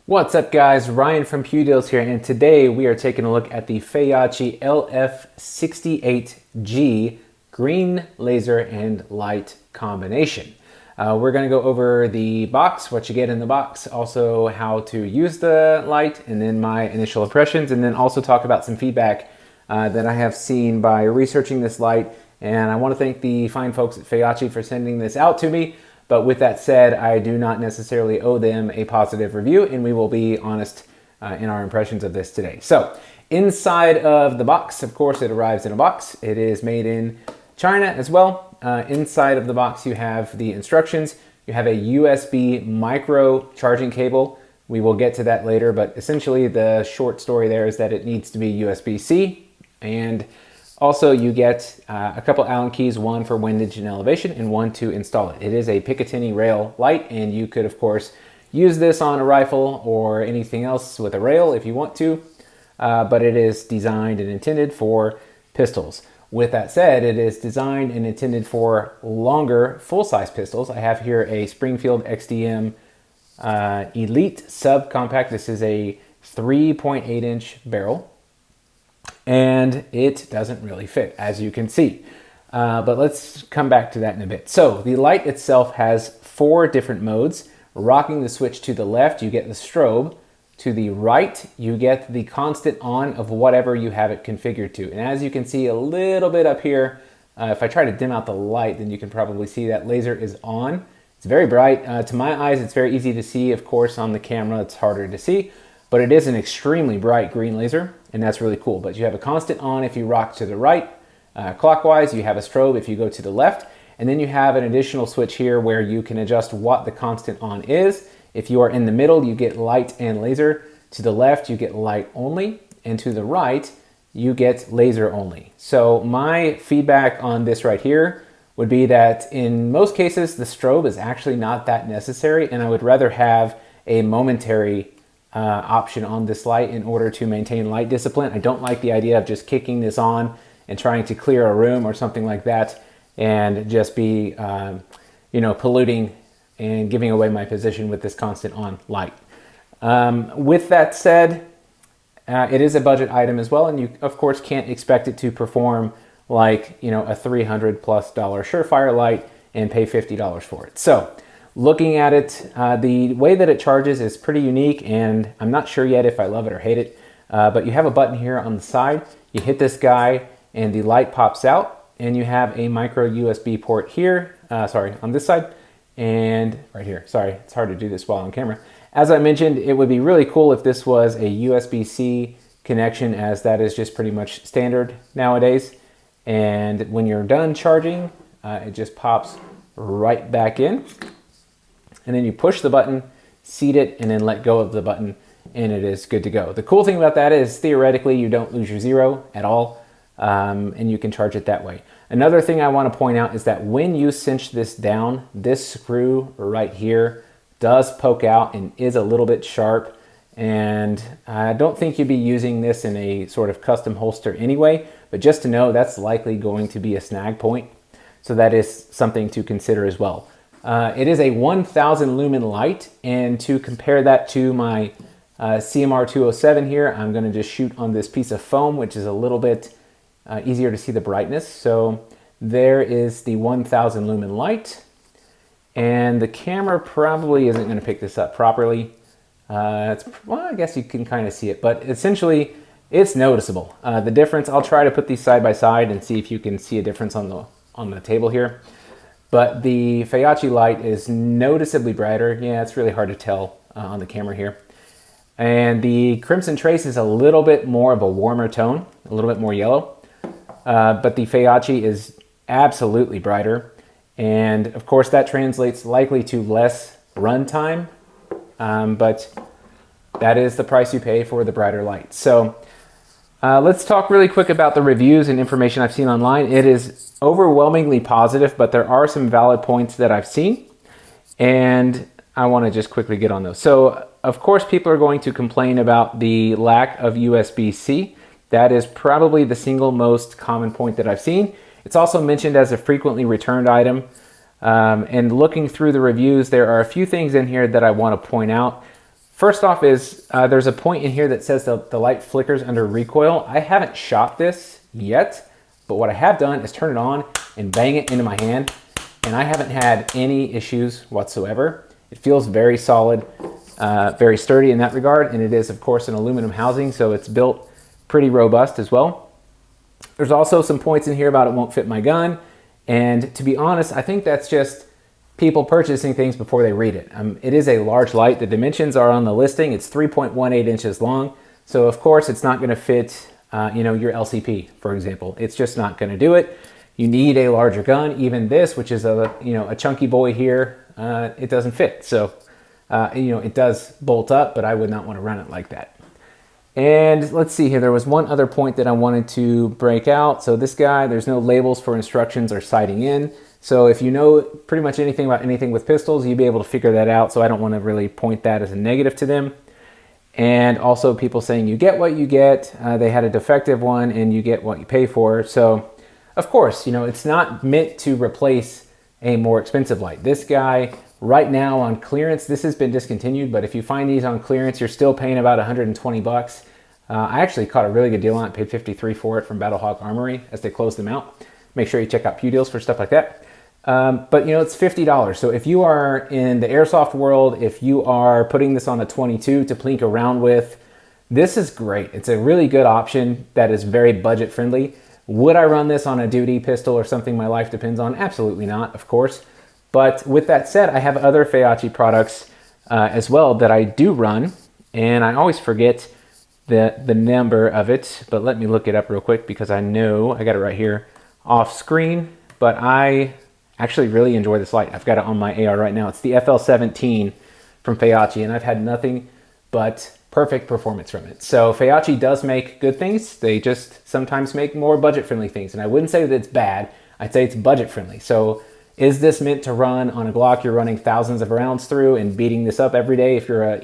What's up guys, Ryan from Pew Deals here, and today we are taking a look at the Feyachi FL68G green laser and light combination. We're going to go over the box, what you get in the box, also how to use the light, and then my initial impressions, and then also talk about some feedback that I have seen by researching this light. And I want to thank the fine folks at Feyachi for sending this out to me. But with that said, I do not necessarily owe them a positive review, and we will be honest in our impressions of this today. So inside of the box, of course, it arrives in a box. It is made in China as well. Inside of the box, you have the instructions. You have a USB micro charging cable. We will get to that later, but essentially the short story there is that it needs to be USB-C, and also you get a couple Allen keys, one for windage and elevation and one to install it. It is a Picatinny rail light, and you could of course use this on a rifle or anything else with a rail if you want to, but it is designed and intended for pistols. With that said, it is designed and intended for longer full-size pistols. I have here a Springfield XDM Elite Subcompact. This is a 3.8-inch barrel, and it doesn't really fit, as you can see. But let's come back to that in a bit. So the light itself has 4 different modes. Rocking the switch to the left, you get the strobe. To the right, you get the constant on of whatever you have it configured to. And as you can see a little bit up here, if I try to dim out the light, then you can probably see that laser is on. It's very bright. To my eyes, it's very easy to see. Of course, on the camera, it's harder to see. But it is an extremely bright green laser, and that's really cool. But you have a constant on if you rock to the right, clockwise. You have a strobe if you go to the left, and then you have an additional switch here where you can adjust what the constant on is. If you are in the middle, you get light and laser. To the left, you get light only, and to the right, you get laser only. So my feedback on this right here would be that in most cases, the strobe is actually not that necessary, and I would rather have a momentary option on this light in order to maintain light discipline. I don't like the idea of just kicking this on and trying to clear a room or something like that and just be, polluting and giving away my position with this constant on light. With that said, it is a budget item as well, and you of course can't expect it to perform like a $300+ Surefire light and pay $50 for it. So looking at it, the way that it charges is pretty unique, and I'm not sure yet if I love it or hate it, but you have a button here on the side. You hit this guy and the light pops out, and you have a micro USB port here, on this side, and right here. Sorry, it's hard to do this while on camera. As I mentioned, it would be really cool if this was a USB-C connection, as that is just pretty much standard nowadays. And when you're done charging, it just pops right back in. And then you push the button, seat it, and then let go of the button, and it is good to go. The cool thing about that is theoretically you don't lose your zero at all, and you can charge it that way. Another thing I want to point out is that when you cinch this down, this screw right here does poke out and is a little bit sharp, and I don't think you'd be using this in a sort of custom holster anyway, but just to know that's likely going to be a snag point, so that is something to consider as well. It is a 1000 lumen light, and to compare that to my CMR 207 here, I'm going to just shoot on this piece of foam, which is a little bit easier to see the brightness. So there is the 1000 lumen light, and the camera probably isn't going to pick this up properly. Well, I guess you can kind of see it, but essentially it's noticeable. The difference, I'll try to put these side by side and see if you can see a difference on the table here. But the Feyachi light is noticeably brighter. Yeah, it's really hard to tell on the camera here. And the Crimson Trace is a little bit more of a warmer tone, a little bit more yellow. But the Feyachi is absolutely brighter. And of course that translates likely to less run time, but that is the price you pay for the brighter light. So let's talk really quick about the reviews and information I've seen online. It is overwhelmingly positive, but there are some valid points that I've seen, and I want to just quickly get on those. So of course people are going to complain about the lack of USB-C. That is probably the single most common point that I've seen. It's also mentioned as a frequently returned item. And looking through the reviews, there are a few things in here that I want to point out. First off is there's a point in here that says the light flickers under recoil. I haven't shot this yet, but what I have done is turn it on and bang it into my hand, and I haven't had any issues whatsoever. It feels very solid, very sturdy in that regard, and it is, of course, an aluminum housing, so it's built pretty robust as well. There's also some points in here about it won't fit my gun, and to be honest, I think that's just people purchasing things before they read it. It is a large light. The dimensions are on the listing. It's 3.18 inches long, so of course it's not going to fit your LCP, for example. It's just not going to do it. You need a larger gun. Even this, which is a chunky boy here, it doesn't fit. So it does bolt up, but I would not want to run it like that. And let's see here, there was one other point that I wanted to break out. So this guy, there's no labels for instructions or sighting in. So if you know pretty much anything about anything with pistols, you'd be able to figure that out. So I don't want to really point that as a negative to them. And also people saying you get what you get. They had a defective one and you get what you pay for. So of course, it's not meant to replace a more expensive light. This guy right now on clearance, this has been discontinued, but if you find these on clearance, you're still paying about 120 bucks. I actually caught a really good deal on it, paid 53 for it from Battlehawk Armory as they closed them out. Make sure you check out Pew Deals for stuff like that. But it's $50. So if you are in the airsoft world, if you are putting this on a 22 to plink around with, this is great. It's a really good option that is very budget friendly. Would I run this on a duty pistol or something my life depends on? Absolutely not, of course. But with that said, I have other Feyachi products as well that I do run, and I always forget the number of it, but let me look it up real quick because I know I got it right here off screen, but I actually really enjoy this light. I've got it on my AR right now. It's the FL17 from Feyachi, and I've had nothing but perfect performance from it. So Feyachi does make good things. They just sometimes make more budget-friendly things, and I wouldn't say that it's bad. I'd say it's budget-friendly. So is this meant to run on a Glock you're running thousands of rounds through and beating this up every day if you're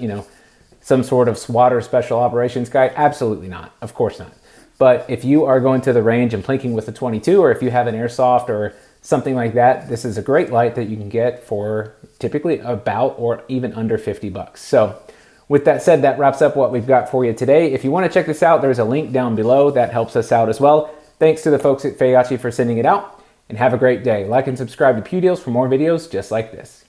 some sort of SWAT or special operations guy? Absolutely not. Of course not. But if you are going to the range and plinking with a 22, or if you have an airsoft or something like that, this is a great light that you can get for typically about or even under 50 bucks. So with that said, that wraps up what we've got for you today. If you want to check this out, there's a link down below that helps us out as well. Thanks to the folks at Feyachi for sending it out, and have a great day. Like and subscribe to Pew Deals for more videos just like this.